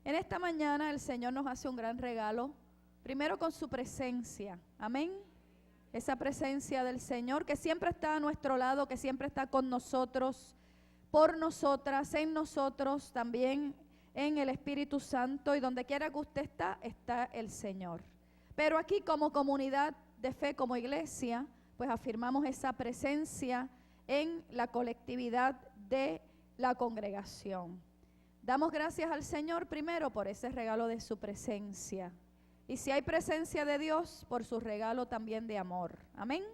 En esta mañana el Señor nos hace un gran regalo, primero con su presencia, amén. Esa presencia del Señor que siempre está a nuestro lado, que siempre está con nosotros, por nosotras, en nosotros, también en el Espíritu Santo, y donde quiera que usted está el Señor. Pero aquí como comunidad de fe, como iglesia, pues afirmamos esa presencia en la colectividad de la congregación. Damos gracias al Señor primero por ese regalo de su presencia. Y si hay presencia de Dios, por su regalo también de amor. Amén.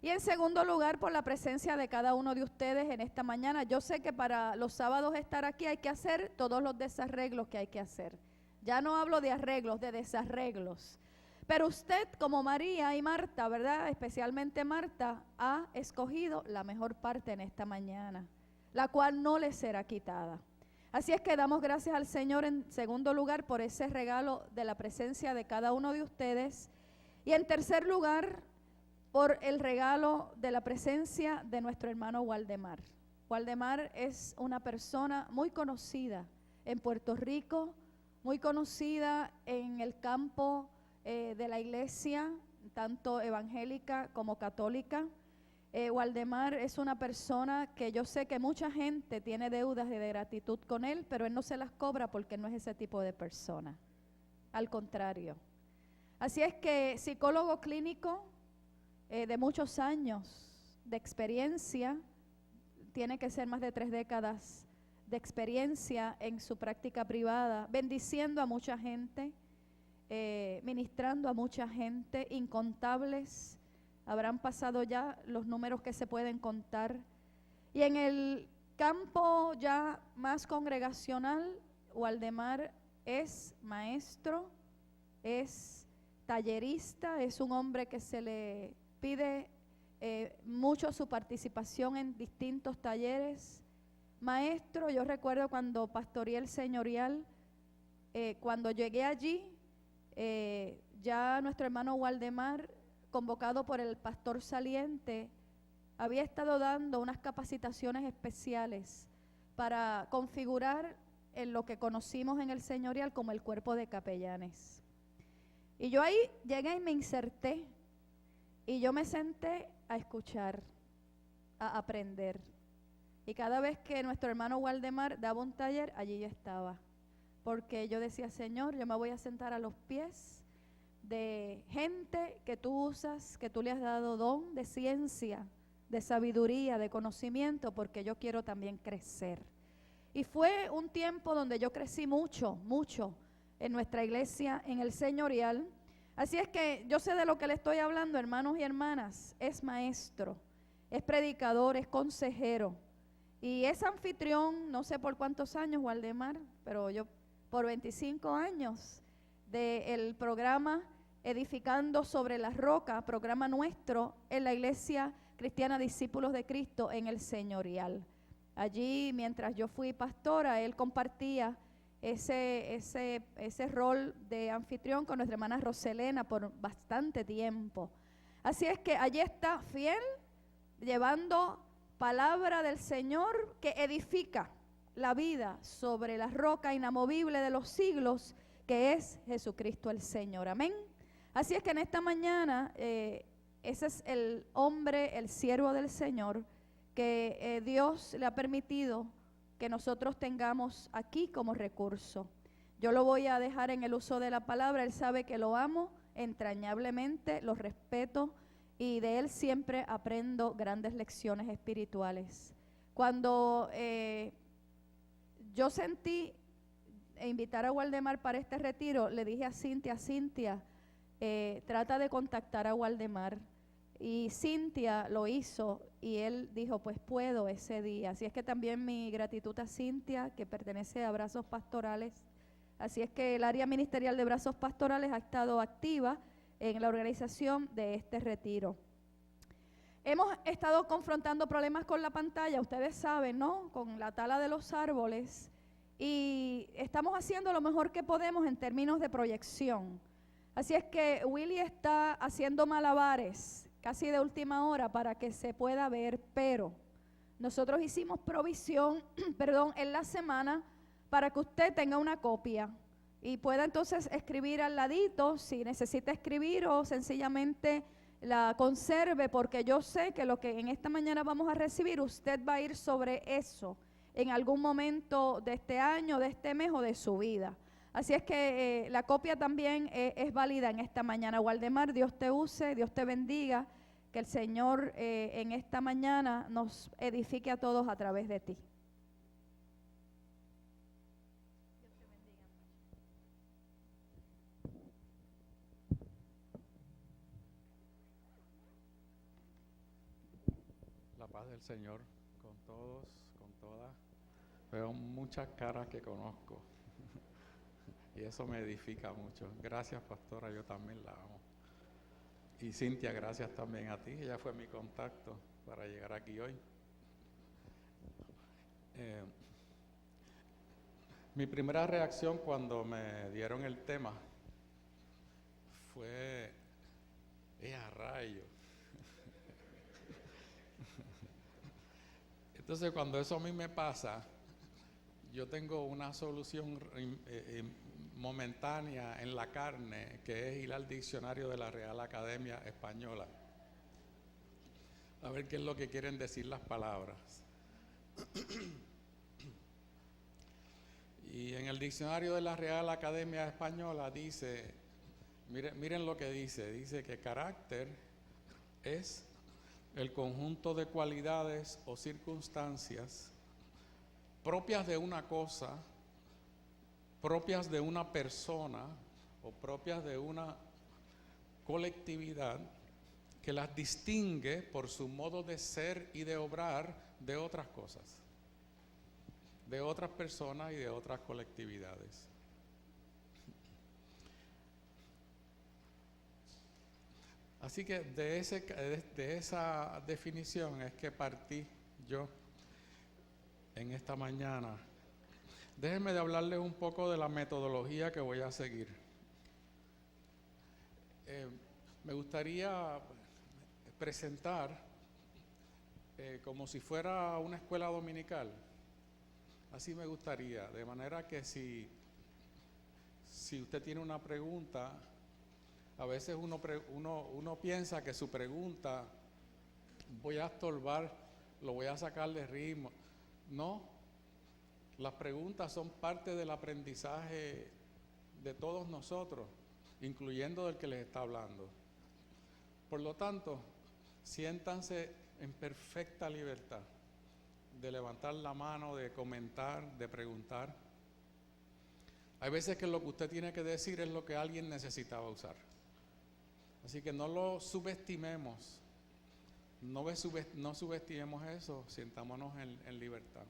Y en segundo lugar, por la presencia de cada uno de ustedes en esta mañana. Yo sé que para los sábados estar aquí hay que hacer todos los desarreglos que hay que hacer. Ya no hablo de arreglos, de desarreglos. Pero usted, como María y Marta, ¿verdad? Especialmente Marta, ha escogido la mejor parte en esta mañana, la cual no le será quitada. Así es que damos gracias al Señor en segundo lugar por ese regalo de la presencia de cada uno de ustedes. Y en tercer lugar, por el regalo de la presencia de nuestro hermano Waldemar. Waldemar es una persona muy conocida en Puerto Rico, muy conocida en el campo de la iglesia, tanto evangélica como católica. Waldemar es una persona que yo sé que mucha gente tiene deudas de gratitud con él, pero él no se las cobra porque no es ese tipo de persona. Al contrario. Así es que psicólogo clínico de muchos años de experiencia, tiene que ser más de 3 décadas de experiencia en su práctica privada, bendiciendo a mucha gente, ministrando a mucha gente, incontables. Habrán pasado ya los números que se pueden contar. Y en el campo ya más congregacional, Waldemar es maestro, es tallerista, es un hombre que se le pide mucho su participación en distintos talleres. Maestro, yo recuerdo cuando pastoreé el señorial, cuando llegué allí, ya nuestro hermano Waldemar, convocado por el pastor saliente, había estado dando unas capacitaciones especiales para configurar en lo que conocimos en el señorial como el cuerpo de capellanes. Y yo ahí llegué y me inserté, y yo me senté a escuchar, a aprender. Y cada vez que nuestro hermano Waldemar daba un taller, allí yo estaba, porque yo decía, Señor, yo me voy a sentar a los pies de gente que tú usas, que tú le has dado don de ciencia, de sabiduría, de conocimiento, porque yo quiero también crecer. Y fue un tiempo donde yo crecí mucho, mucho en nuestra iglesia, en el señorial. Así es que yo sé de lo que le estoy hablando, hermanos y hermanas. Es maestro, es predicador, es consejero y es anfitrión, no sé por cuántos años, Waldemar, pero yo por 25 años del programa Edificando sobre la Roca, programa nuestro en la Iglesia Cristiana Discípulos de Cristo en el señorial. Allí, mientras yo fui pastora, él compartía ese rol de anfitrión con nuestra hermana Roselena por bastante tiempo. Así es que allí está fiel, llevando palabra del Señor que edifica la vida sobre la roca inamovible de los siglos, que es Jesucristo el Señor. Amén. Así es que en esta mañana ese es el hombre, el siervo del Señor, que Dios le ha permitido que nosotros tengamos aquí como recurso. Yo lo voy a dejar en el uso de la palabra. Él sabe que lo amo entrañablemente, lo respeto y de él siempre aprendo grandes lecciones espirituales. Cuando yo sentí invitar a Waldemar para este retiro, le dije a Cintia, trata de contactar a Waldemar. Y Cintia lo hizo y él dijo, pues puedo ese día. Así es que también mi gratitud a Cintia, que pertenece a Brazos Pastorales. Así es que el área ministerial de Brazos Pastorales ha estado activa en la organización de este retiro. Hemos estado confrontando problemas con la pantalla, ustedes saben, ¿no? Con la tala de los árboles. Y estamos haciendo lo mejor que podemos en términos de proyección. Así es que Willy está haciendo malabares casi de última hora para que se pueda ver, pero nosotros hicimos provisión, en la semana para que usted tenga una copia y pueda entonces escribir al ladito si necesita escribir, o sencillamente la conserve, porque yo sé que lo que en esta mañana vamos a recibir, usted va a ir sobre eso en algún momento de este año, de este mes o de su vida. Así es que la copia también es válida en esta mañana. Waldemar, Dios te use, Dios te bendiga, que el Señor en esta mañana nos edifique a todos a través de ti. La paz del Señor con todos, con todas. Veo muchas caras que conozco y eso me edifica mucho. Gracias, pastora, yo también la amo. Y Cintia, gracias también a ti, ella fue mi contacto para llegar aquí hoy. Mi primera reacción cuando me dieron el tema fue, a rayo. Entonces, cuando eso a mí me pasa, yo tengo una solución momentánea en la carne, que es ir al diccionario de la Real Academia Española, a ver qué es lo que quieren decir las palabras. Y en el diccionario de la Real Academia Española dice, miren lo que dice que carácter es el conjunto de cualidades o circunstancias propias de una cosa, propias de una persona o propias de una colectividad que las distingue por su modo de ser y de obrar de otras cosas, de otras personas y de otras colectividades. Así que de esa definición es que partí yo en esta mañana. Déjenme de hablarles un poco de la metodología que voy a seguir. Me gustaría presentar como si fuera una escuela dominical. Así me gustaría, de manera que si usted tiene una pregunta, a veces uno piensa que su pregunta voy a estorbar, lo voy a sacar de ritmo. No, las preguntas son parte del aprendizaje de todos nosotros, incluyendo del que les está hablando. Por lo tanto, siéntanse en perfecta libertad de levantar la mano, de comentar, de preguntar. Hay veces que lo que usted tiene que decir es lo que alguien necesitaba usar. Así que no lo subestimemos, no subestimemos eso, sientámonos en libertad.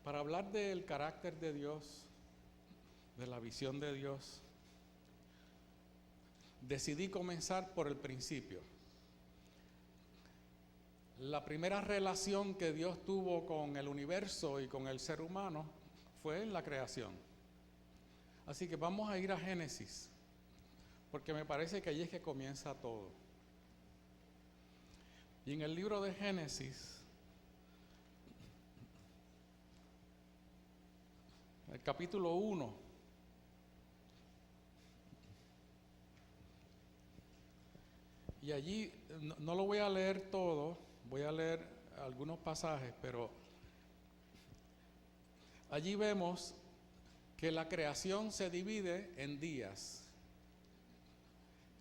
Para hablar del carácter de Dios, de la visión de Dios, decidí comenzar por el principio. La primera relación que Dios tuvo con el universo y con el ser humano fue en la creación. Así que vamos a ir a Génesis, porque me parece que allí es que comienza todo. Y en el libro de Génesis, el capítulo 1, y allí no lo voy a leer todo, voy a leer algunos pasajes, pero allí vemos que la creación se divide en días.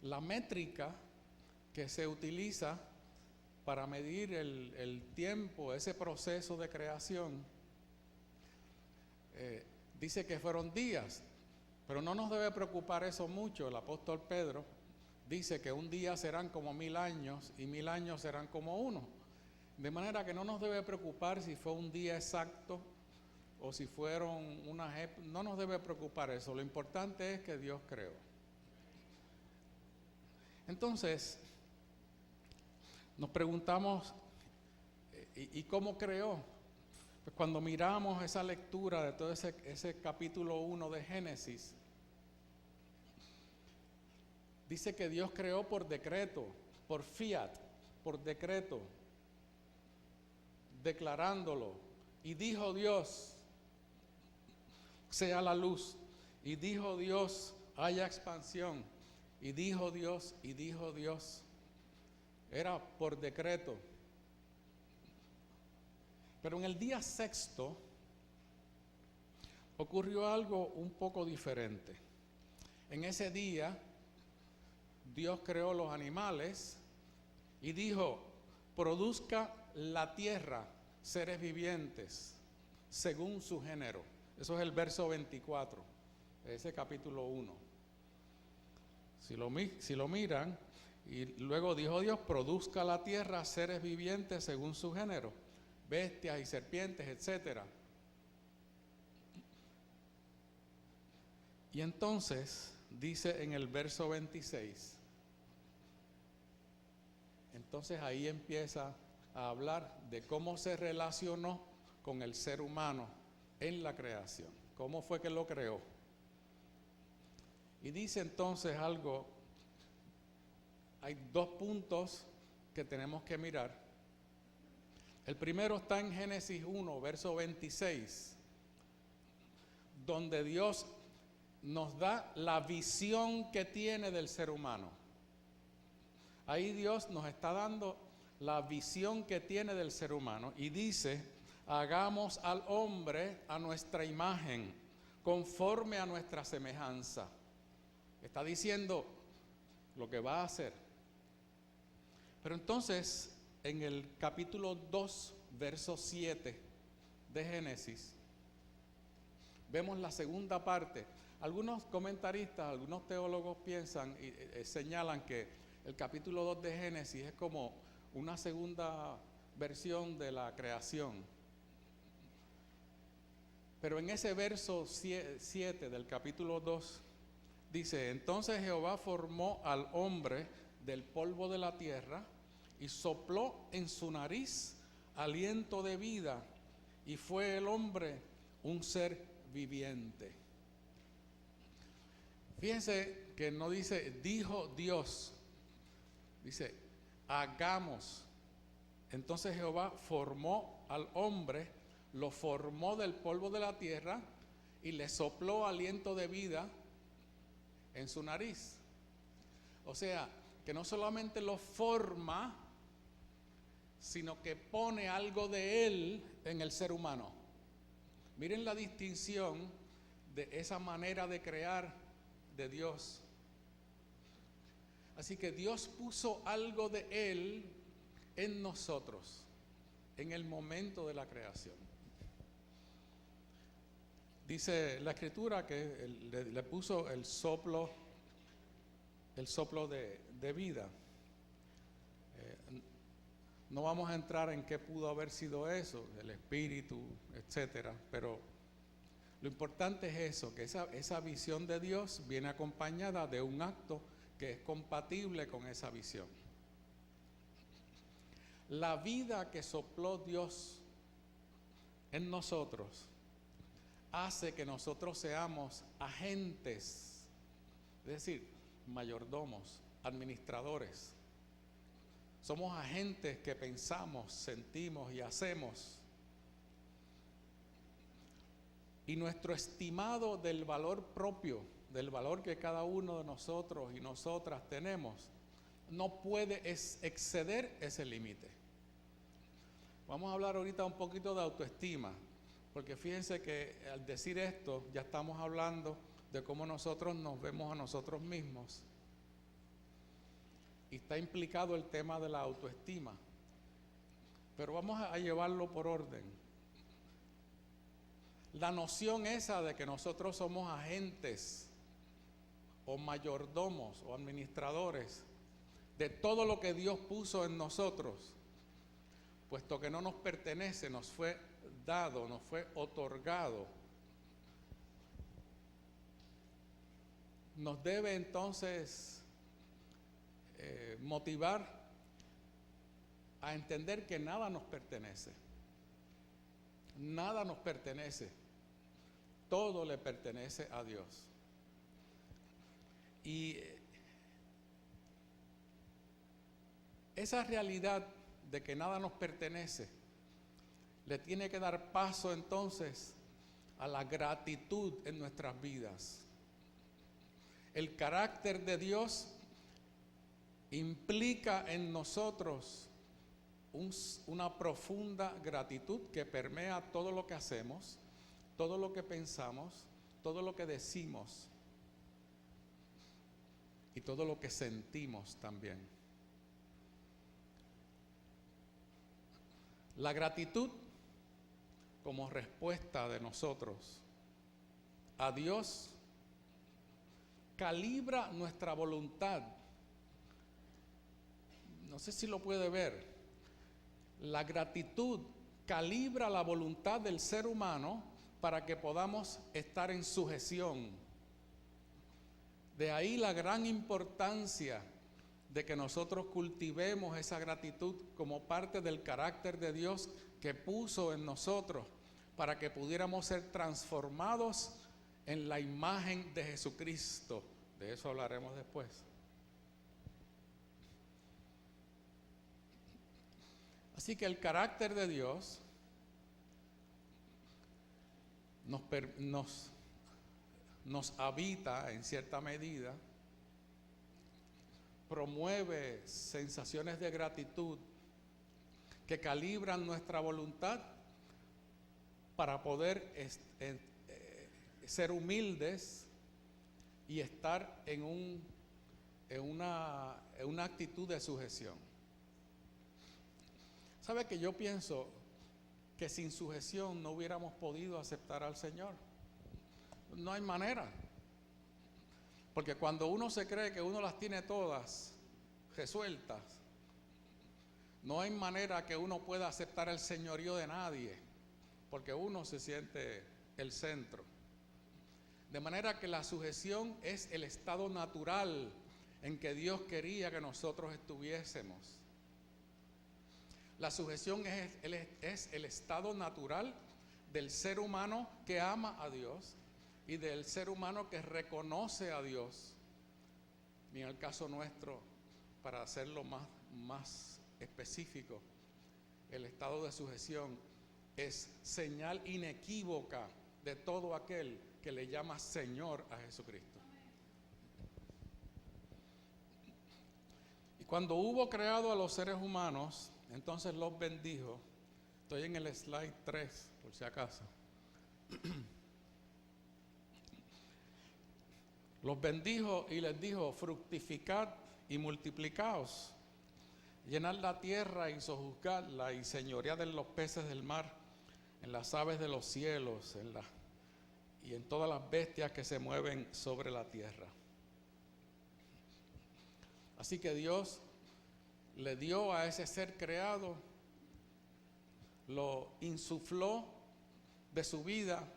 La métrica que se utiliza para medir el tiempo, ese proceso de creación, dice que fueron días, pero no nos debe preocupar eso mucho. El apóstol Pedro dice que un día serán como 1000 años y 1000 años serán como uno. De manera que no nos debe preocupar si fue un día exacto o si fueron no nos debe preocupar eso. Lo importante es que Dios creó. Entonces, nos preguntamos, ¿y cómo creó? Pues cuando miramos esa lectura de todo ese capítulo 1 de Génesis, dice que Dios creó por decreto, por fiat, por decreto. declarándolo. Y dijo Dios, sea la luz. Y dijo Dios, haya expansión. Y dijo Dios, y dijo Dios. Era por decreto. Pero en el día sexto ocurrió algo un poco diferente. En ese día Dios creó los animales y dijo, produzca la tierra seres vivientes según su género. Eso es el verso 24, de ese capítulo 1. Si lo miran, y luego dijo Dios, produzca la tierra seres vivientes según su género, bestias y serpientes, etc. Y entonces dice en el verso 26, entonces ahí empieza a hablar de cómo se relacionó con el ser humano en la creación, cómo fue que lo creó. Y dice entonces algo, hay dos puntos que tenemos que mirar. El primero está en Génesis 1, verso 26, donde Dios nos da la visión que tiene del ser humano. Ahí Dios nos está dando la visión que tiene del ser humano y dice, hagamos al hombre a nuestra imagen, conforme a nuestra semejanza. Está diciendo lo que va a hacer. Pero entonces, en el capítulo 2, verso 7 de Génesis, vemos la segunda parte. Algunos comentaristas, algunos teólogos piensan y señalan que el capítulo 2 de Génesis es como una segunda versión de la creación. Pero en ese verso 7 del capítulo 2 dice, entonces Jehová formó al hombre del polvo de la tierra y sopló en su nariz aliento de vida y fue el hombre un ser viviente. Fíjense que no dice, dijo Dios, dice, hagamos. Entonces Jehová formó al hombre, lo formó del polvo de la tierra y le sopló aliento de vida en su nariz. O sea, que no solamente lo forma, sino que pone algo de él en el ser humano. Miren la distinción de esa manera de crear de Dios. Así que Dios puso algo de él en nosotros en el momento de la creación. Dice la Escritura que le puso el soplo de vida. No vamos a entrar en qué pudo haber sido eso, el espíritu, etcétera, pero lo importante es eso, que esa visión de Dios viene acompañada de un acto que es compatible con esa visión. La vida que sopló Dios en nosotros hace que nosotros seamos agentes, es decir, mayordomos, administradores. Somos agentes que pensamos, sentimos y hacemos. Y nuestro estimado del valor propio, del valor que cada uno de nosotros y nosotras tenemos, no puede exceder ese límite. Vamos a hablar ahorita un poquito de autoestima, porque fíjense que al decir esto ya estamos hablando de cómo nosotros nos vemos a nosotros mismos. Y está implicado el tema de la autoestima. Pero vamos a llevarlo por orden. La noción esa de que nosotros somos agentes o mayordomos o administradores de todo lo que Dios puso en nosotros, puesto que no nos pertenece, nos fue dado, nos fue otorgado, nos debe entonces motivar a entender que nada nos pertenece. Nada nos pertenece. Todo le pertenece a Dios. Y esa realidad de que nada nos pertenece le tiene que dar paso entonces a la gratitud en nuestras vidas. El carácter de Dios implica en nosotros una profunda gratitud que permea todo lo que hacemos, todo lo que pensamos, todo lo que decimos y todo lo que sentimos también. La gratitud como respuesta de nosotros a Dios calibra nuestra voluntad. No sé si lo puede ver. La gratitud calibra la voluntad del ser humano para que podamos estar en sujeción. De ahí la gran importancia de que nosotros cultivemos esa gratitud como parte del carácter de Dios que puso en nosotros para que pudiéramos ser transformados en la imagen de Jesucristo. De eso hablaremos después. Así que el carácter de Dios nos habita en cierta medida, promueve sensaciones de gratitud que calibran nuestra voluntad para poder ser humildes y estar en una actitud de sujeción. ¿Sabe que yo pienso que sin sujeción no hubiéramos podido aceptar al Señor? No hay manera. Porque cuando uno se cree que uno las tiene todas resueltas, no hay manera que uno pueda aceptar el señorío de nadie, porque uno se siente el centro. De manera que la sujeción es el estado natural en que Dios quería que nosotros estuviésemos. La sujeción es el estado natural del ser humano que ama a Dios y del ser humano que reconoce a Dios. Y en el caso nuestro, para hacerlo más específico, el estado de sujeción es señal inequívoca de todo aquel que le llama Señor a Jesucristo. Y cuando hubo creado a los seres humanos, entonces los bendijo. Estoy en el slide 3, por si acaso. Los bendijo y les dijo: fructificad y multiplicaos, llenad la tierra y sojuzgadla, y señoread en los peces del mar, en las aves de los cielos, y en todas las bestias que se mueven sobre la tierra. Así que Dios le dio a ese ser creado, lo insufló de su vida,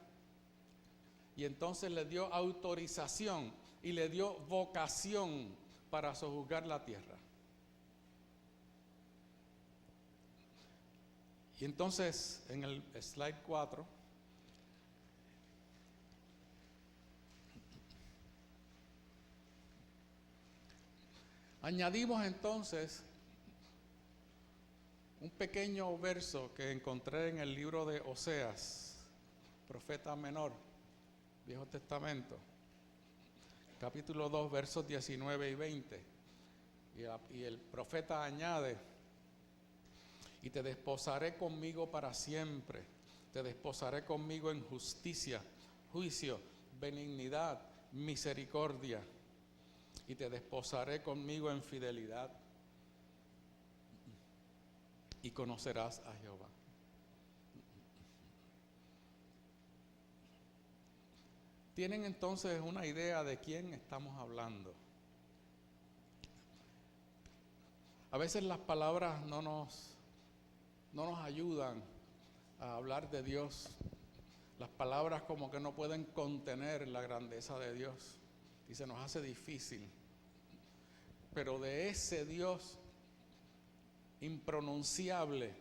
y entonces le dio autorización y le dio vocación para sojuzgar la tierra. Y entonces en el slide 4 añadimos entonces un pequeño verso que encontré en el libro de Oseas, profeta menor, Viejo Testamento, capítulo 2, versos 19 y 20. Y el profeta añade: y te desposaré conmigo para siempre, te desposaré conmigo en justicia, juicio, benignidad, misericordia, y te desposaré conmigo en fidelidad, y conocerás a Jehová. ¿Tienen entonces una idea de quién estamos hablando? A veces las palabras no nos ayudan a hablar de Dios. Las palabras como que no pueden contener la grandeza de Dios y se nos hace difícil. Pero de ese Dios impronunciable,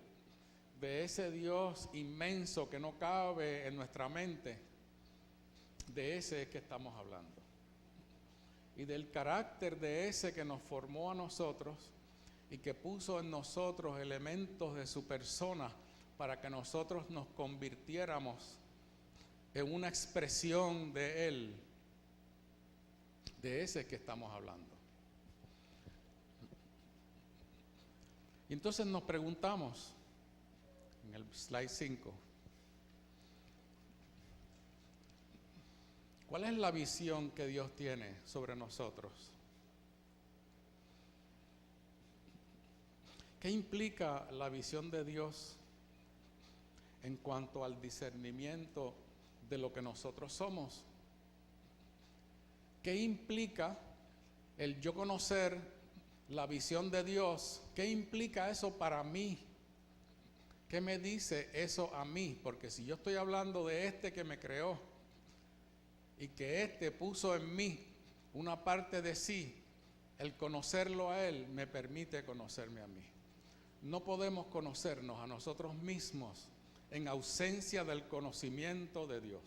de ese Dios inmenso que no cabe en nuestra mente, de ese es que estamos hablando. Y del carácter de ese que nos formó a nosotros y que puso en nosotros elementos de su persona para que nosotros nos convirtiéramos en una expresión de Él, de ese que estamos hablando. Y entonces nos preguntamos, en el slide 5, ¿cuál es la visión que Dios tiene sobre nosotros? ¿Qué implica la visión de Dios en cuanto al discernimiento de lo que nosotros somos? ¿Qué implica el yo conocer la visión de Dios? ¿Qué implica eso para mí? ¿Qué me dice eso a mí? Porque si yo estoy hablando de este que me creó y que este puso en mí una parte de sí, el conocerlo a Él me permite conocerme a mí. No podemos conocernos a nosotros mismos en ausencia del conocimiento de Dios.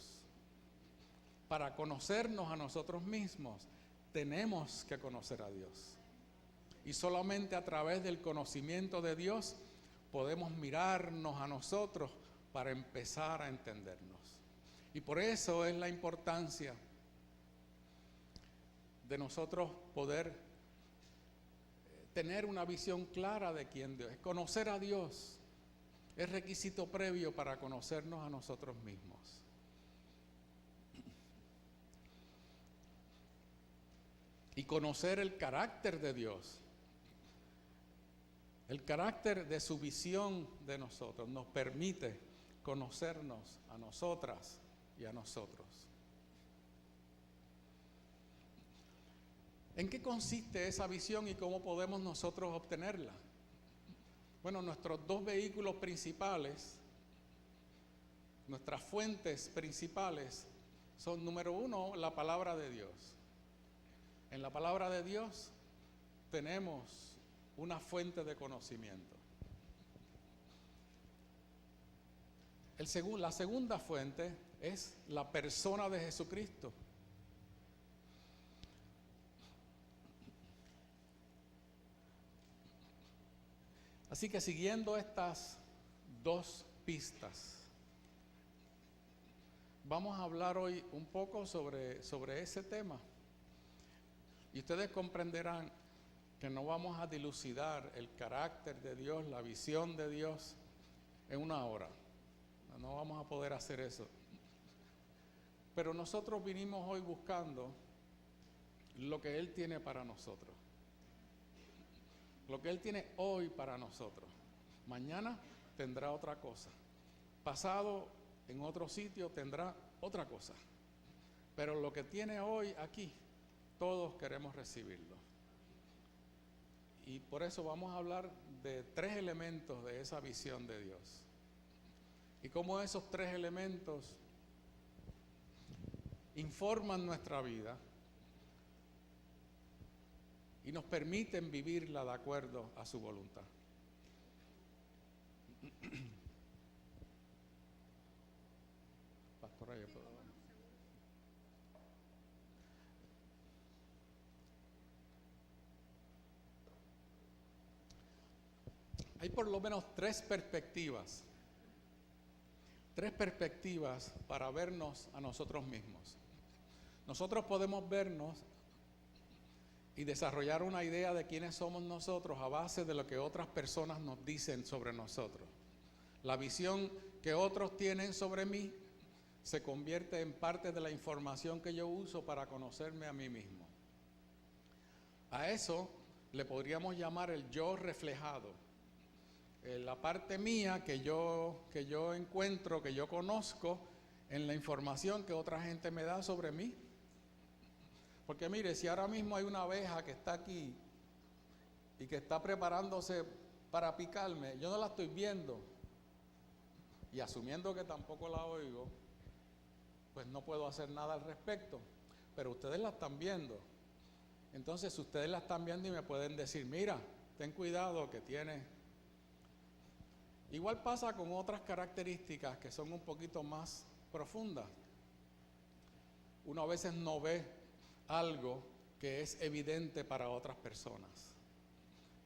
Para conocernos a nosotros mismos, tenemos que conocer a Dios. Y solamente a través del conocimiento de Dios podemos mirarnos a nosotros para empezar a entendernos. Y por eso es la importancia de nosotros poder tener una visión clara de quién Dios es. Conocer a Dios es requisito previo para conocernos a nosotros mismos. Y conocer el carácter de Dios, el carácter de su visión de nosotros, nos permite conocernos a nosotras y a nosotros. ¿En qué consiste esa visión y cómo podemos nosotros obtenerla? Bueno, nuestros dos vehículos principales, nuestras fuentes principales son, número uno, la palabra de Dios. En la palabra de Dios tenemos una fuente de conocimiento. La segunda fuente es la persona de Jesucristo. Así que siguiendo estas dos pistas, vamos a hablar hoy un poco sobre ese tema. Y ustedes comprenderán que no vamos a dilucidar el carácter de Dios, la visión de Dios en una hora. No vamos a poder hacer eso. Pero nosotros vinimos hoy buscando lo que Él tiene para nosotros. Lo que Él tiene hoy para nosotros. Mañana tendrá otra cosa. Pasado en otro sitio tendrá otra cosa. Pero lo que tiene hoy aquí, todos queremos recibirlo. Y por eso vamos a hablar de 3 elementos de esa visión de Dios. Y cómo esos 3 elementos informan nuestra vida y nos permiten vivirla de acuerdo a su voluntad. Pastora, yo puedo. Hay por lo menos 3 perspectivas. 3 perspectivas para vernos a nosotros mismos. Nosotros podemos vernos y desarrollar una idea de quiénes somos nosotros a base de lo que otras personas nos dicen sobre nosotros. La visión que otros tienen sobre mí se convierte en parte de la información que yo uso para conocerme a mí mismo. A eso le podríamos llamar el yo reflejado. La parte mía que yo encuentro, que yo conozco en la información que otra gente me da sobre mí. Porque mire, si ahora mismo hay una abeja que está aquí y que está preparándose para picarme, yo no la estoy viendo. Y asumiendo que tampoco la oigo, pues no puedo hacer nada al respecto. Pero ustedes la están viendo. Entonces ustedes la están viendo y me pueden decir, mira, ten cuidado que tiene. Igual pasa con otras características que son un poquito más profundas. Uno a veces no ve algo que es evidente para otras personas.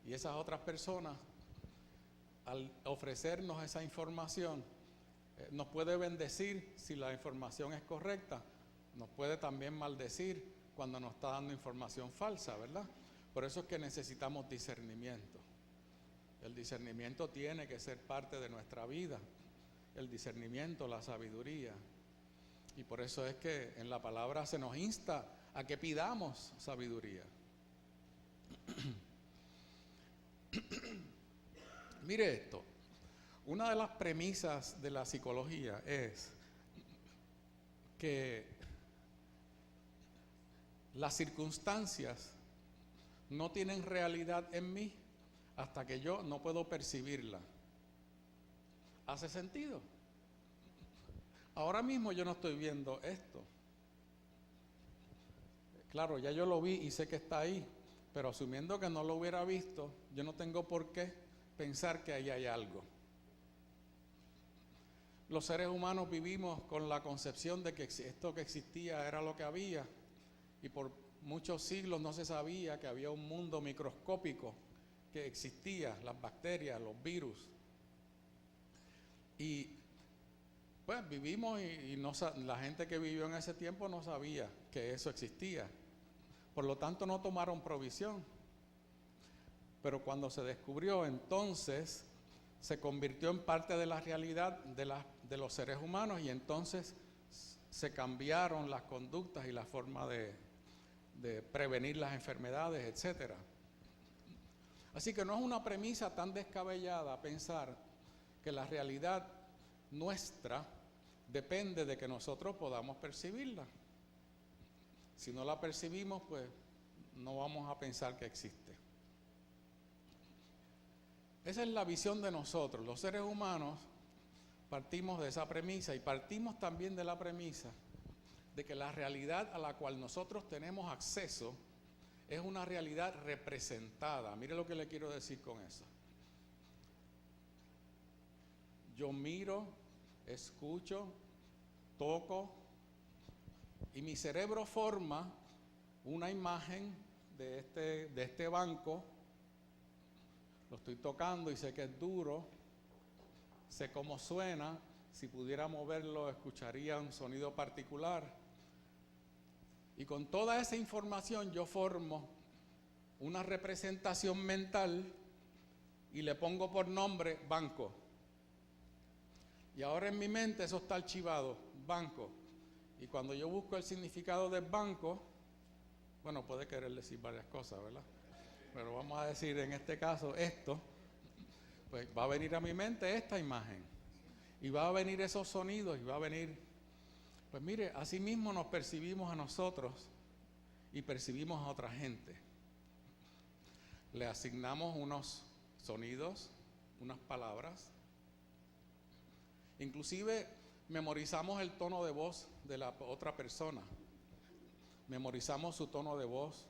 Y esas otras personas al ofrecernos esa información, nos puede bendecir si la información es correcta, nos puede también maldecir cuando nos está dando información falsa, ¿verdad? Por eso es que necesitamos discernimiento. El discernimiento tiene que ser parte de nuestra vida, el discernimiento, la sabiduría. Y por eso es que en la palabra se nos insta a que pidamos sabiduría. Mire esto, una de las premisas de la psicología es que las circunstancias no tienen realidad en mí hasta que yo no puedo percibirla. ¿Hace sentido? Ahora mismo yo no estoy viendo esto. Claro, ya yo lo vi y sé que está ahí, pero asumiendo que no lo hubiera visto, yo no tengo por qué pensar que ahí hay algo. Los seres humanos vivimos con la concepción de que esto que existía era lo que había, y por muchos siglos no se sabía que había un mundo microscópico que existía, las bacterias, los virus. Y pues vivimos y la gente que vivió en ese tiempo no sabía que eso existía. Por lo tanto no tomaron provisión. Pero cuando se descubrió, entonces se convirtió en parte de la realidad de los seres humanos, y entonces se cambiaron las conductas y la forma de prevenir las enfermedades, etc. Así que no es una premisa tan descabellada pensar que la realidad nuestra depende de que nosotros podamos percibirla. Si no la percibimos, pues no vamos a pensar que existe. Esa es la visión de nosotros. Los seres humanos partimos de esa premisa, y partimos también de la premisa de que la realidad a la cual nosotros tenemos acceso es una realidad representada. Mire lo que le quiero decir con eso. Yo miro, escucho, toco, y mi cerebro forma una imagen de este banco. Lo estoy tocando y sé que es duro, sé cómo suena. Si pudiera moverlo, escucharía un sonido particular. Y con toda esa información yo formo una representación mental y le pongo por nombre banco. Y ahora en mi mente eso está archivado, banco. Y cuando yo busco el significado del banco, bueno, puede querer decir varias cosas, ¿verdad? Pero vamos a decir en este caso esto, pues va a venir a mi mente esta imagen. Y va a venir esos sonidos, y va a venir, pues mire, así mismo nos percibimos a nosotros y percibimos a otra gente. Le asignamos unos sonidos, unas palabras. Inclusive memorizamos el tono de voz de la otra persona. Memorizamos su tono de voz,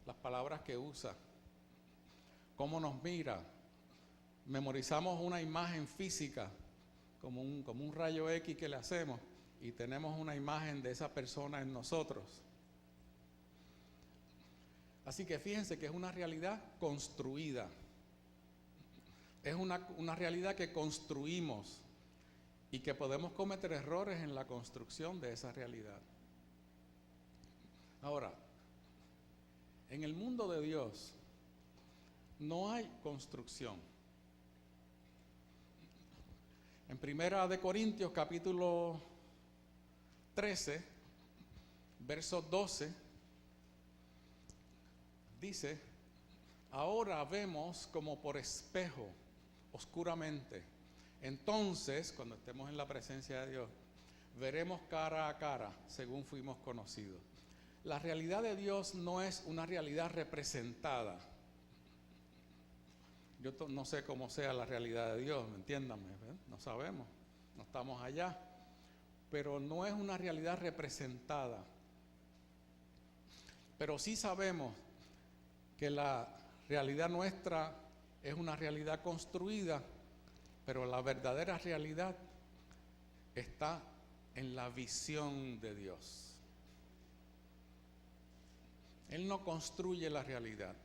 las palabras que usa, cómo nos mira. Memorizamos una imagen física, como un rayo X que le hacemos, y tenemos una imagen de esa persona en nosotros. Así que fíjense que es una realidad construida. Es una realidad que construimos, y que podemos cometer errores en la construcción de esa realidad. Ahora, en el mundo de Dios no hay construcción. En 1 Corintios capítulo 13, verso 12, dice: ahora vemos como por espejo, oscuramente. Entonces, cuando estemos en la presencia de Dios, veremos cara a cara, según fuimos conocidos. La realidad de Dios no es una realidad representada. Yo no sé cómo sea la realidad de Dios, entiéndanme, ¿ven? No sabemos, no estamos allá. Pero no es una realidad representada. Pero sí sabemos que la realidad nuestra es una realidad construida, pero la verdadera realidad está en la visión de Dios. Él no construye la realidad.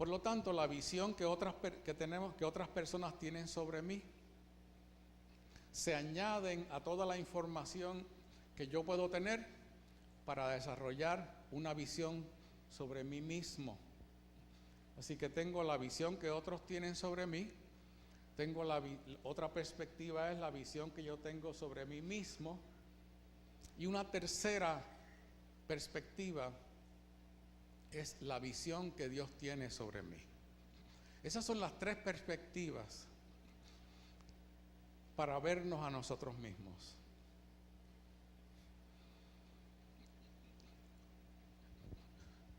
Por lo tanto, la visión que otras personas tienen sobre mí se añaden a toda la información que yo puedo tener para desarrollar una visión sobre mí mismo. Así que tengo la visión que otros tienen sobre mí, tengo otra perspectiva es la visión que yo tengo sobre mí mismo, y una tercera perspectiva es la visión que Dios tiene sobre mí. Esas son las tres perspectivas para vernos a nosotros mismos.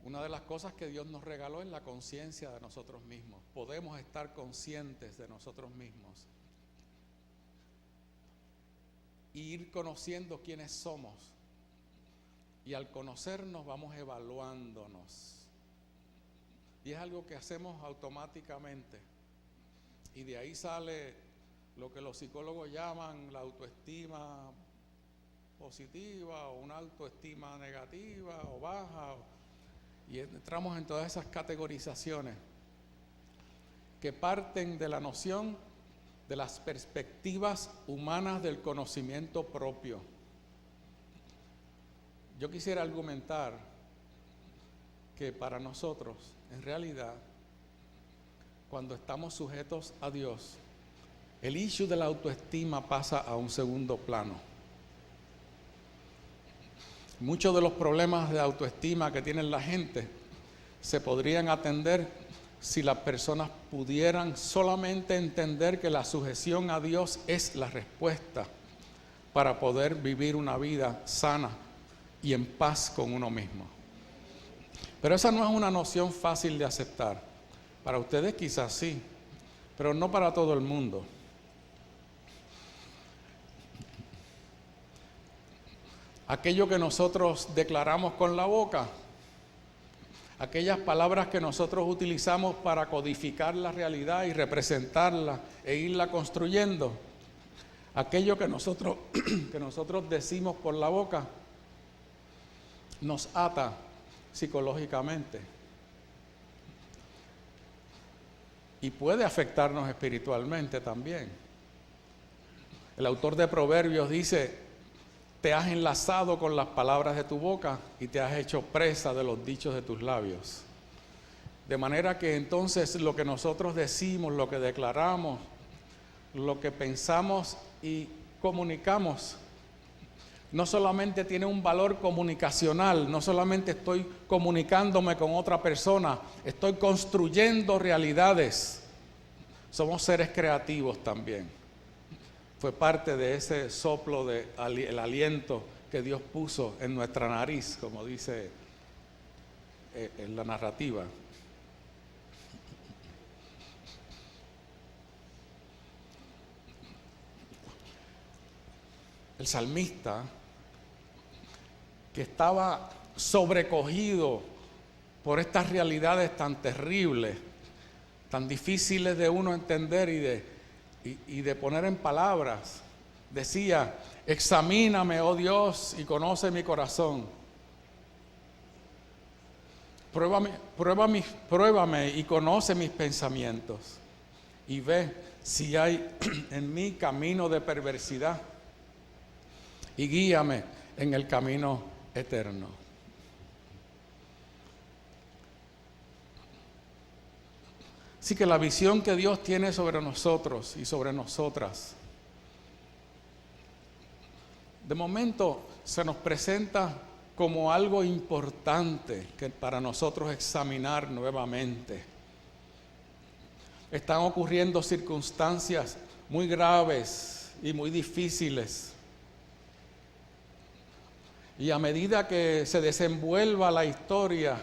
Una de las cosas que Dios nos regaló es la conciencia de nosotros mismos. Podemos estar conscientes de nosotros mismos y ir conociendo quiénes somos. Y al conocernos vamos evaluándonos. Y es algo que hacemos automáticamente. Y de ahí sale lo que los psicólogos llaman la autoestima positiva o una autoestima negativa o baja. Y entramos en todas esas categorizaciones que parten de la noción de las perspectivas humanas del conocimiento propio. Yo quisiera argumentar que para nosotros, en realidad, cuando estamos sujetos a Dios, el issue de la autoestima pasa a un segundo plano. Muchos de los problemas de autoestima que tiene la gente se podrían atender si las personas pudieran solamente entender que la sujeción a Dios es la respuesta para poder vivir una vida sana y en paz con uno mismo. Pero esa no es una noción fácil de aceptar. Para ustedes quizás sí, pero no para todo el mundo. Aquello que nosotros declaramos con la boca, aquellas palabras que nosotros utilizamos para codificar la realidad y representarla e irla construyendo, aquello que nosotros decimos por la boca, nos ata psicológicamente y puede afectarnos espiritualmente también. El autor de Proverbios dice: te has enlazado con las palabras de tu boca y te has hecho presa de los dichos de tus labios. De manera que entonces lo que nosotros decimos, lo que declaramos, lo que pensamos y comunicamos, no solamente tiene un valor comunicacional, no solamente estoy comunicándome con otra persona, estoy construyendo realidades. Somos seres creativos también. Fue parte de ese soplo el aliento que Dios puso en nuestra nariz, como dice en la narrativa. El salmista, que estaba sobrecogido por estas realidades tan terribles, tan difíciles de uno entender y de poner en palabras, decía: examíname, oh Dios, y conoce mi corazón. Pruébame y conoce mis pensamientos, y ve si hay en mí camino de perversidad, y guíame en el camino eterno. Así que la visión que Dios tiene sobre nosotros y sobre nosotras, de momento se nos presenta como algo importante que para nosotros examinar nuevamente. Están ocurriendo circunstancias muy graves y muy difíciles. Y a medida que se desenvuelva la historia,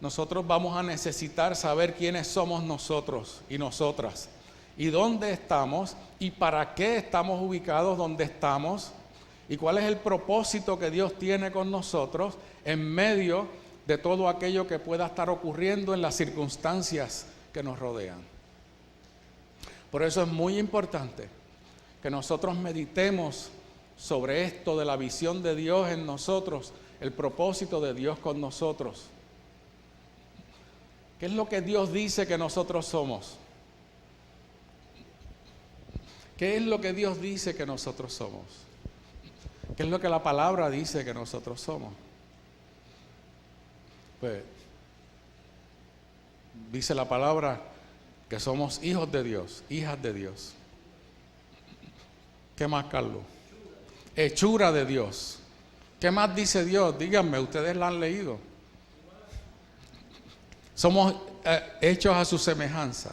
nosotros vamos a necesitar saber quiénes somos nosotros y nosotras, y dónde estamos, y para qué estamos ubicados donde estamos, y cuál es el propósito que Dios tiene con nosotros en medio de todo aquello que pueda estar ocurriendo en las circunstancias que nos rodean. Por eso es muy importante que nosotros meditemos sobre esto de la visión de Dios en nosotros, el propósito de Dios con nosotros. ¿Qué es lo que Dios dice que nosotros somos? ¿Qué es lo que Dios dice que nosotros somos? ¿Qué es lo que la palabra dice que nosotros somos? Pues dice la palabra que somos hijos de Dios, hijas de Dios. ¿Qué más, Carlos? Hechura de Dios. ¿Qué más dice Dios? Díganme, ustedes la han leído. Somos hechos a su semejanza.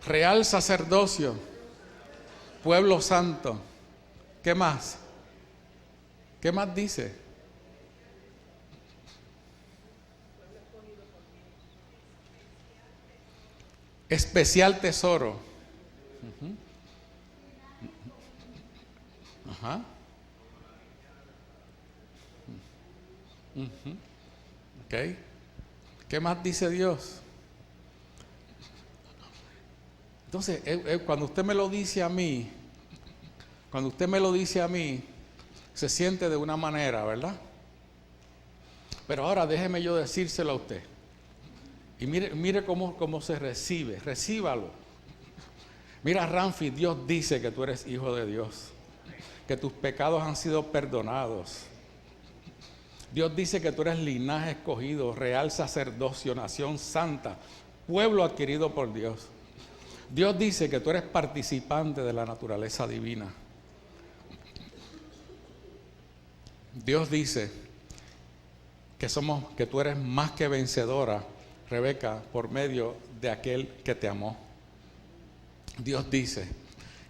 Real sacerdocio, pueblo santo. ¿Qué más? ¿Qué más dice? Especial tesoro. Ajá. Ok. ¿Qué más dice Dios? Entonces, cuando usted me lo dice a mí, se siente de una manera, ¿verdad? Pero ahora déjeme yo decírselo a usted. Y mire cómo se recibe, recíbalo. Mira, Ramfi, Dios dice que tú eres hijo de Dios, que tus pecados han sido perdonados. Dios dice que tú eres linaje escogido, real sacerdocio, nación santa, pueblo adquirido por Dios. Dios dice que tú eres participante de la naturaleza divina. Dios dice que tú eres más que vencedora, Rebeca, por medio de aquel que te amó. Dios dice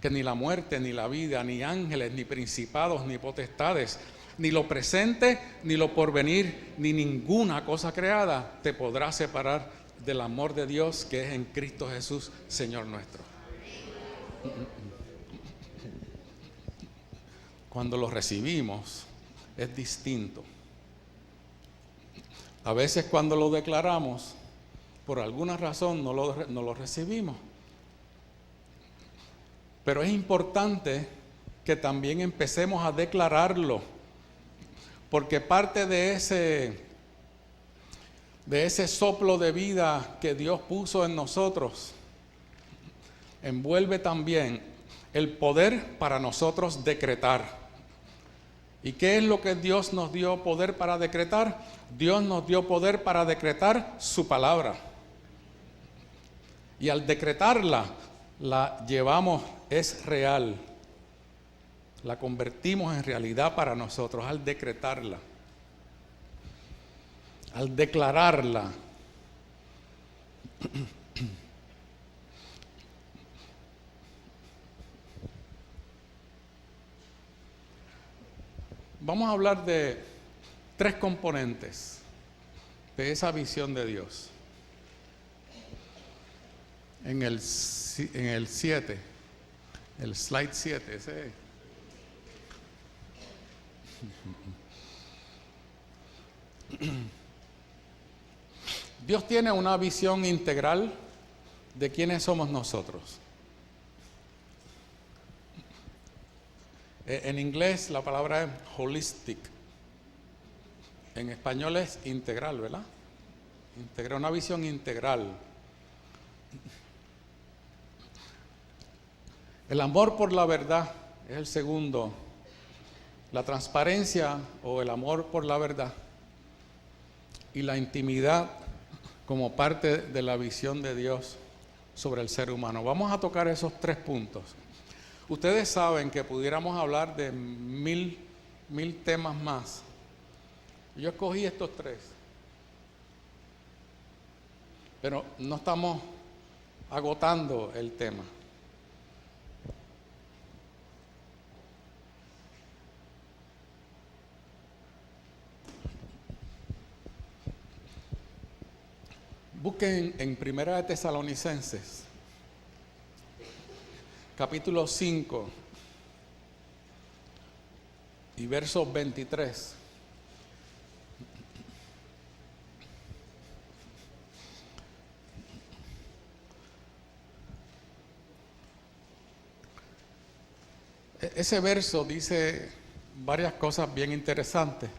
que ni la muerte, ni la vida, ni ángeles, ni principados, ni potestades, ni lo presente, ni lo porvenir, ni ninguna cosa creada te podrá separar del amor de Dios que es en Cristo Jesús, Señor nuestro. Cuando lo recibimos es distinto. A veces cuando lo declaramos, por alguna razón no lo recibimos. Pero es importante que también empecemos a declararlo, porque parte de ese soplo de vida que Dios puso en nosotros, envuelve también el poder para nosotros decretar. ¿Y qué es lo que Dios nos dio poder para decretar? Dios nos dio poder para decretar su palabra. Y al decretarla, la llevamos, es real. La convertimos en realidad para nosotros al decretarla. Al declararla. Vamos a hablar de 3 componentes de esa visión de Dios. En el 7, el slide 7, ese. Dios tiene una visión integral de quiénes somos nosotros. En inglés la palabra es holistic. En español es integral, ¿verdad? Integral, una visión integral. El amor por la verdad es el segundo. La transparencia o el amor por la verdad. Y la intimidad como parte de la visión de Dios sobre el ser humano. Vamos a tocar esos 3 puntos. Ustedes saben que pudiéramos hablar de mil temas más. Yo escogí estos 3. Pero no estamos agotando el tema. Busquen en Primera de Tesalonicenses, capítulo 5 y verso 23. Ese verso dice varias cosas bien interesantes.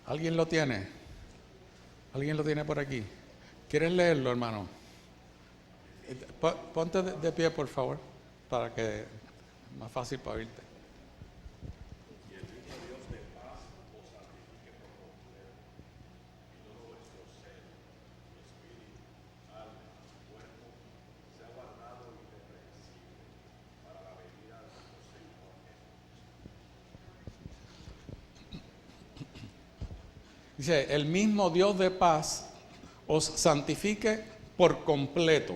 ¿Alguien lo tiene? ¿Alguien lo tiene por aquí? ¿Quieres leerlo, hermano? Ponte de pie, por favor, para que más fácil para oírte. Dice, el mismo Dios de paz os santifique por completo.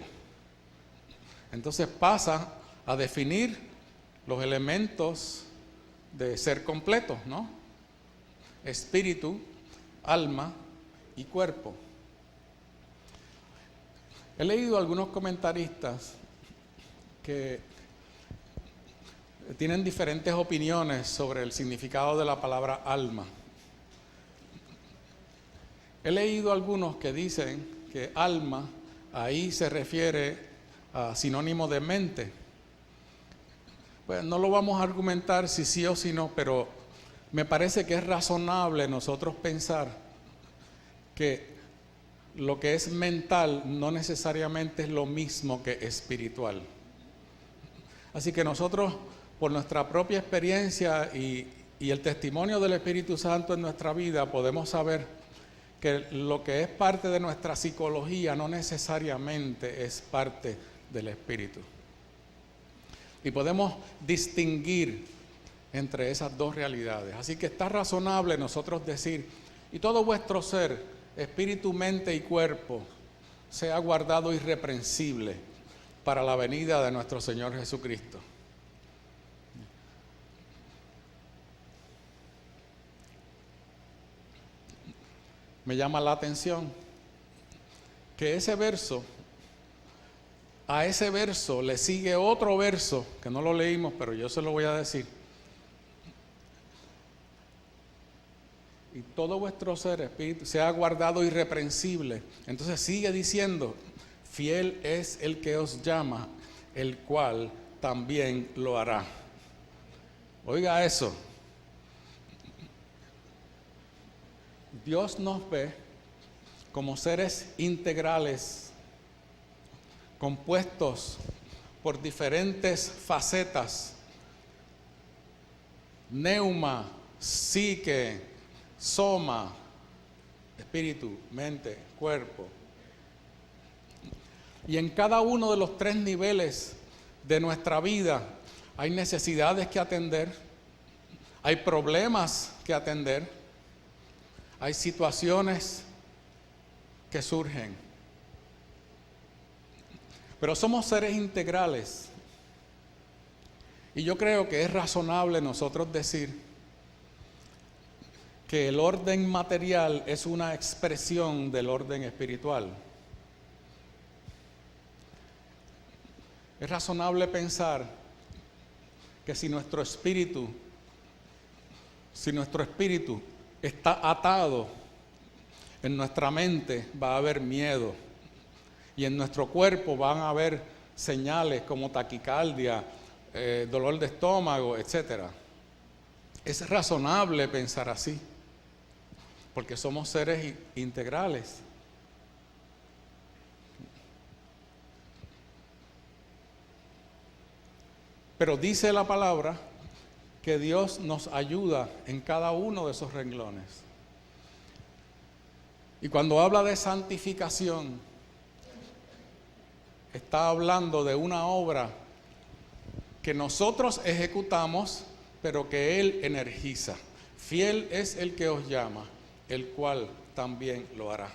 Entonces pasa a definir los elementos de ser completo, ¿no? Espíritu, alma y cuerpo. He leído algunos comentaristas que tienen diferentes opiniones sobre el significado de la palabra alma. He leído algunos que dicen que alma ahí se refiere a sinónimo de mente. Pues no lo vamos a argumentar si sí o si no, pero me parece que es razonable nosotros pensar que lo que es mental no necesariamente es lo mismo que espiritual. Así que nosotros, por nuestra propia experiencia y el testimonio del Espíritu Santo en nuestra vida, podemos saber que lo que es parte de nuestra psicología no necesariamente es parte del espíritu. Y podemos distinguir entre esas dos realidades. Así que está razonable nosotros decir, y todo vuestro ser, espíritu, mente y cuerpo, sea guardado irreprensible para la venida de nuestro Señor Jesucristo. Me llama la atención que ese verso, a ese verso le sigue otro verso, que no lo leímos, pero yo se lo voy a decir. Y todo vuestro ser, espíritu, sea guardado irreprensible. Entonces sigue diciendo, fiel es el que os llama, el cual también lo hará. Oiga eso. Dios nos ve como seres integrales, compuestos por diferentes facetas: neuma, psique, soma, espíritu, mente, cuerpo. Y en cada uno de los tres niveles de nuestra vida hay necesidades que atender, hay problemas que atender, hay situaciones que surgen. Pero somos seres integrales. Y yo creo que es razonable nosotros decir que el orden material es una expresión del orden espiritual. Es razonable pensar que si nuestro espíritu está atado, en nuestra mente va a haber miedo y en nuestro cuerpo van a haber señales como taquicardia, dolor de estómago, etc. Es razonable pensar así, porque somos seres integrales. Pero dice la palabra que Dios nos ayuda en cada uno de esos renglones. Y cuando habla de santificación, está hablando de una obra que nosotros ejecutamos, pero que Él energiza. Fiel es el que os llama, el cual también lo hará.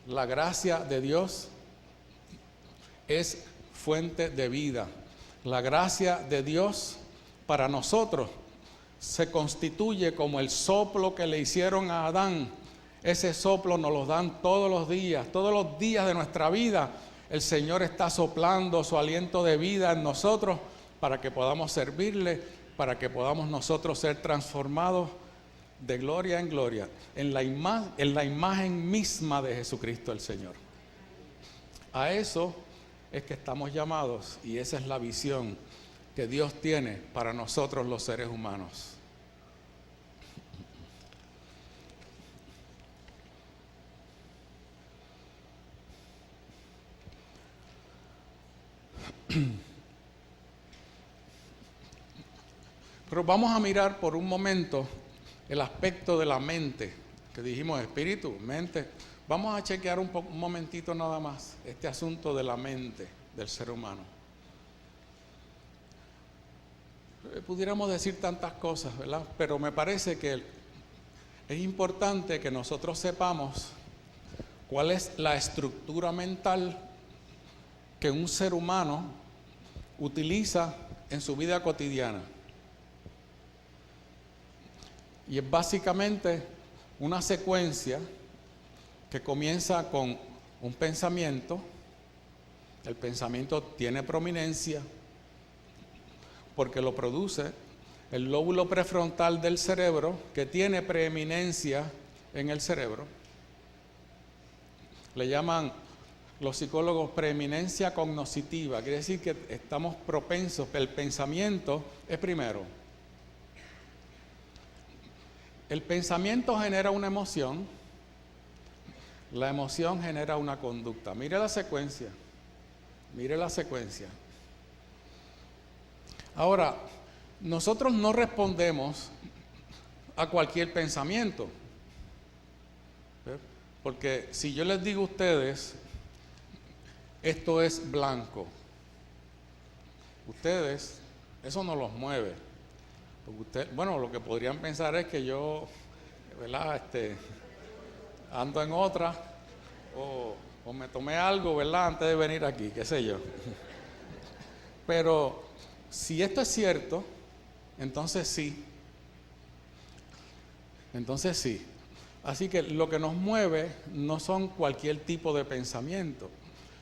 La gracia de Dios es fuente de vida. La gracia de Dios para nosotros se constituye como el soplo que le hicieron a Adán. Ese soplo nos lo dan todos los días de nuestra vida. El Señor está soplando su aliento de vida en nosotros para que podamos servirle, para que podamos nosotros ser transformados de gloria en gloria en la imagen misma de Jesucristo el Señor. A eso es que estamos llamados, y esa es la visión que Dios tiene para nosotros los seres humanos. Pero vamos a mirar por un momento el aspecto de la mente, que dijimos espíritu, mente. Vamos a chequear un momentito nada más este asunto de la mente del ser humano. Pudiéramos decir tantas cosas, ¿verdad? Pero me parece que es importante que nosotros sepamos cuál es la estructura mental que un ser humano utiliza en su vida cotidiana. Y es básicamente una secuencia que comienza con un pensamiento. El pensamiento tiene prominencia porque lo produce el lóbulo prefrontal del cerebro, que tiene preeminencia en el cerebro. Le llaman los psicólogos preeminencia cognoscitiva, quiere decir que estamos propensos, el pensamiento es primero. El pensamiento genera una emoción, la emoción genera una conducta. Mire la secuencia, mire la secuencia. Ahora, nosotros no respondemos a cualquier pensamiento, porque si yo les digo a ustedes, esto es blanco, ustedes, eso no los mueve. Porque bueno, lo que podrían pensar es que yo, ¿verdad? Ando en otra, o me tomé algo, ¿verdad? Antes de venir aquí, qué sé yo. Pero si esto es cierto, entonces sí. Entonces sí. Así que lo que nos mueve no son cualquier tipo de pensamiento,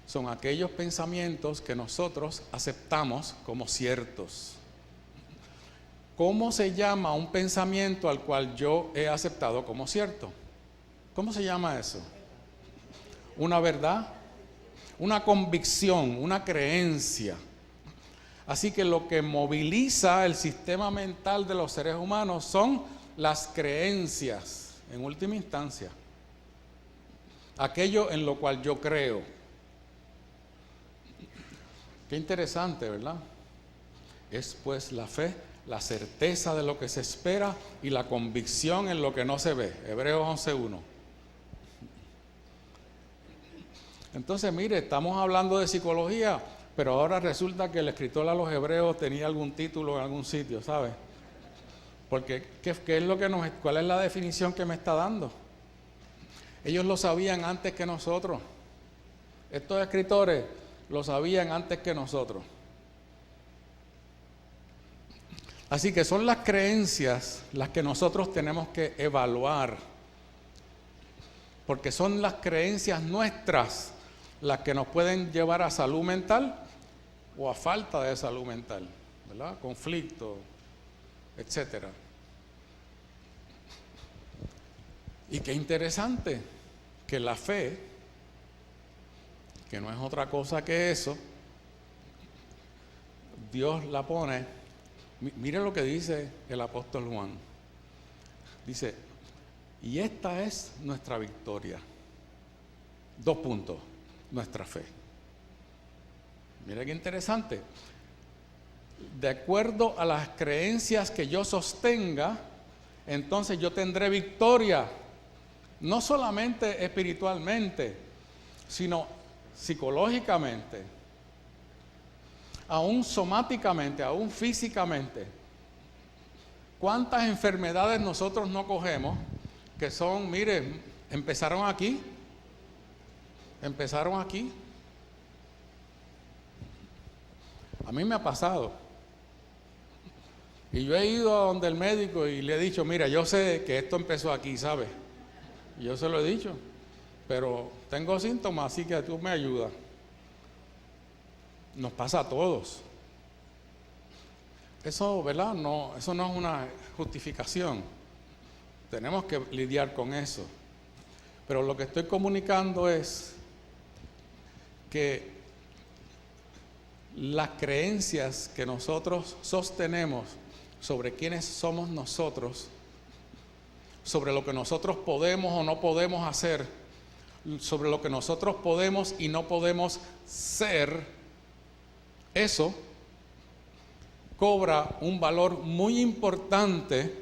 son aquellos pensamientos que nosotros aceptamos como ciertos. ¿Cómo se llama un pensamiento al cual yo he aceptado como cierto? ¿Cómo se llama eso? Una verdad, una convicción, una creencia. Así que lo que moviliza el sistema mental de los seres humanos son las creencias, en última instancia. Aquello en lo cual yo creo. Qué interesante, ¿verdad? Es pues la fe, la certeza de lo que se espera y la convicción en lo que no se ve. Hebreos 11:1. Entonces, mire, estamos hablando de psicología, pero ahora resulta que el escritor a los Hebreos tenía algún título en algún sitio, ¿sabe? Porque, ¿qué es lo que cuál es la definición que me está dando? Ellos lo sabían antes que nosotros. Estos escritores lo sabían antes que nosotros. Así que son las creencias las que nosotros tenemos que evaluar, porque son las creencias nuestras las que nos pueden llevar a salud mental o a falta de salud mental, ¿verdad? Conflicto, etcétera. Y qué interesante que la fe, que no es otra cosa que eso, Dios la pone. Mire lo que dice el apóstol Juan. Dice, y esta es nuestra victoria. 2 puntos, nuestra fe. Mire qué interesante. De acuerdo a las creencias que yo sostenga, entonces yo tendré victoria. No solamente espiritualmente, sino psicológicamente, aún somáticamente, aún físicamente. ¿Cuántas enfermedades nosotros no cogemos que son, mire, empezaron aquí? A mí me ha pasado. Y yo he ido a donde el médico y le he dicho, mira, yo sé que esto empezó aquí, ¿sabes? Yo se lo he dicho, pero tengo síntomas, así que tú me ayudas. Nos pasa a todos. Eso, ¿verdad? No, eso no es una justificación. Tenemos que lidiar con eso. Pero lo que estoy comunicando es que las creencias que nosotros sostenemos sobre quiénes somos nosotros, sobre lo que nosotros podemos o no podemos hacer, sobre lo que nosotros podemos y no podemos ser, Eso cobra un valor muy importante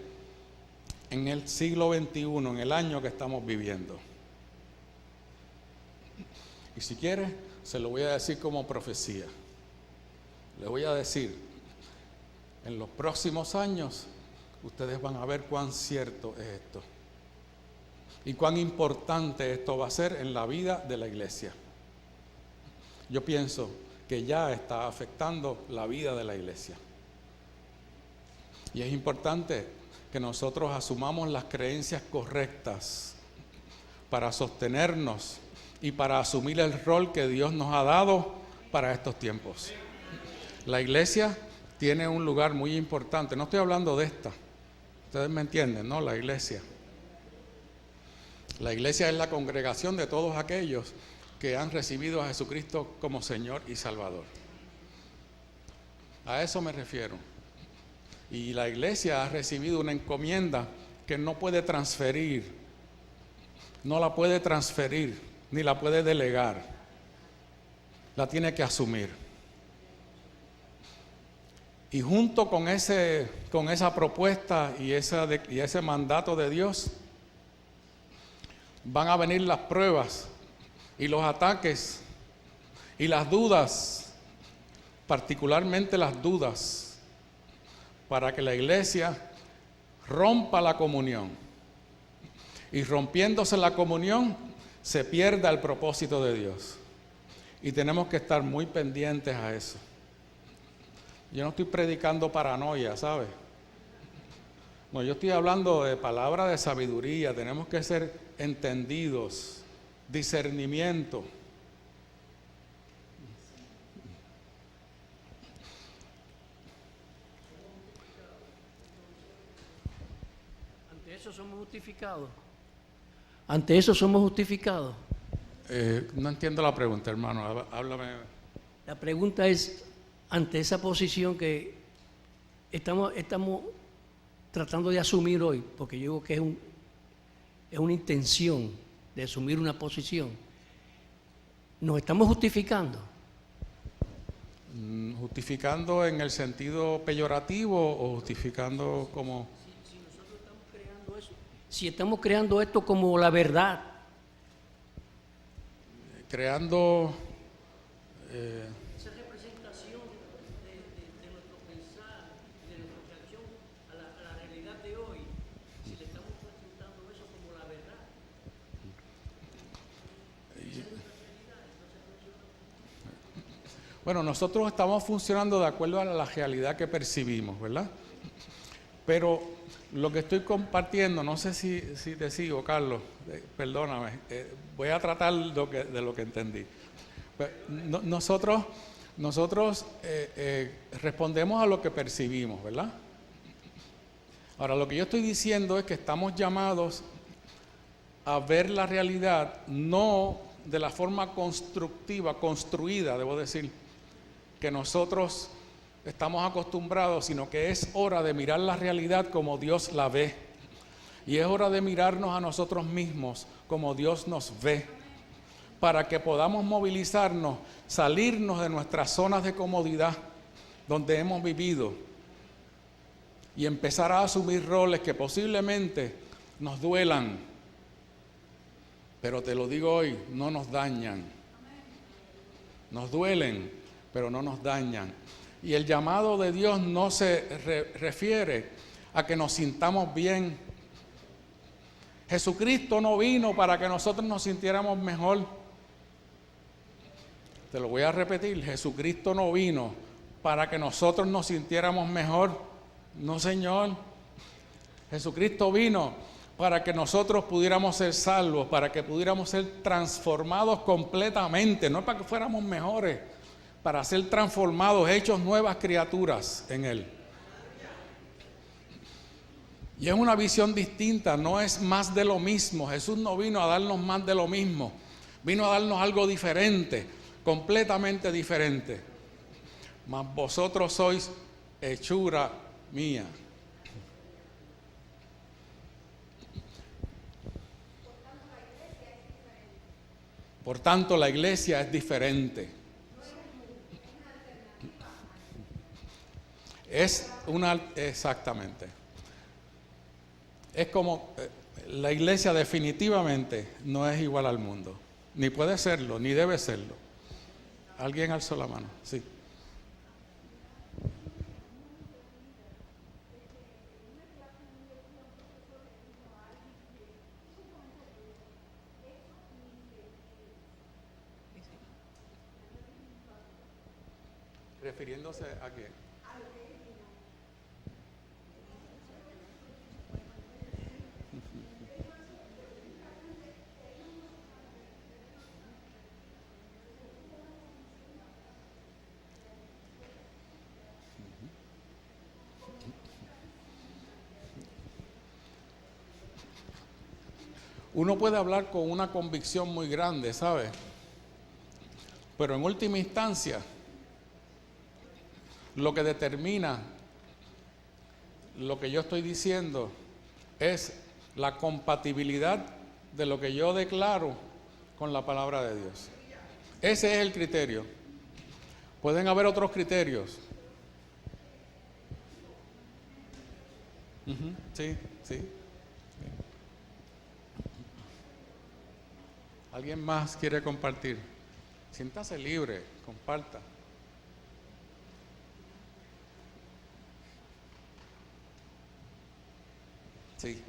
en el siglo XXI, en el año que estamos viviendo. Y si quiere, se lo voy a decir como profecía. Le voy a decir, en los próximos años, ustedes van a ver cuán cierto es esto. Y cuán importante esto va a ser en la vida de la iglesia. Yo pienso que ya está afectando la vida de la iglesia. Y es importante que nosotros asumamos las creencias correctas para sostenernos y para asumir el rol que Dios nos ha dado para estos tiempos. La iglesia tiene un lugar muy importante. No estoy hablando de esta. Ustedes me entienden, ¿no? La iglesia. La iglesia es la congregación de todos aquellos que han recibido a Jesucristo como Señor y Salvador. A eso me refiero. Y la iglesia ha recibido una encomienda que no puede transferir, no la puede transferir, ni la puede delegar. La tiene que asumir. Y junto con esa propuesta y ese mandato de Dios, van a venir las pruebas y los ataques y las dudas, particularmente las dudas, para que la iglesia rompa la comunión. Y rompiéndose la comunión, se pierda el propósito de Dios. Y tenemos que estar muy pendientes a eso. Yo no estoy predicando paranoia, ¿sabe? No, yo estoy hablando de palabra de sabiduría. Tenemos que ser entendidos, discernimiento. Ante eso somos justificados. Ante eso somos justificados. No entiendo la pregunta, hermano. Háblame. La pregunta es, ante esa posición que estamos tratando de asumir hoy, porque yo digo que es una intención de asumir una posición, ¿nos estamos justificando? ¿Justificando en el sentido peyorativo o justificando como...? Si nosotros estamos creando eso, si estamos creando esto como la verdad. Creando... Esa representación de nuestro pensar, de nuestra reacción a la realidad de hoy, si le estamos presentando eso como la verdad. Bueno, nosotros estamos funcionando de acuerdo a la realidad que percibimos, ¿verdad? Pero lo que estoy compartiendo, no sé si te sigo, Carlos, perdóname, voy a tratar de lo que entendí. Nosotros respondemos a lo que percibimos, ¿verdad? Ahora, lo que yo estoy diciendo es que estamos llamados a ver la realidad no de la forma construida, debo decir, que nosotros estamos acostumbrados, sino que es hora de mirar la realidad como Dios la ve. Y es hora de mirarnos a nosotros mismos como Dios nos ve, para que podamos movilizarnos, salirnos de nuestras zonas de comodidad donde hemos vivido y empezar a asumir roles que posiblemente nos duelan, pero te lo digo hoy, no nos dañan. Nos duelen, pero no nos dañan. Y el llamado de Dios no se refiere a que nos sintamos bien. Jesucristo no vino para que nosotros nos sintiéramos mejor. Te lo voy a repetir, Jesucristo no vino para que nosotros nos sintiéramos mejor. No, Señor. Jesucristo vino para que nosotros pudiéramos ser salvos, para que pudiéramos ser transformados completamente, no para que fuéramos mejores, para ser transformados, hechos nuevas criaturas en Él. Y es una visión distinta, no es más de lo mismo. Jesús no vino a darnos más de lo mismo, vino a darnos algo diferente, completamente diferente. Mas vosotros sois hechura mía. Por tanto, la iglesia es diferente. Es una, exactamente. Es como la iglesia definitivamente no es igual al mundo. Ni puede serlo, ni debe serlo. ¿Alguien alzó la mano? Sí. Refiriéndose a qué. Uno puede hablar con una convicción muy grande, ¿sabe? Pero en última instancia, lo que determina lo que yo estoy diciendo es la compatibilidad de lo que yo declaro con la palabra de Dios. Ese es el criterio. Pueden haber otros criterios. Sí, sí. ¿Alguien más quiere compartir? Siéntase libre, comparta. Sí.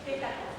que está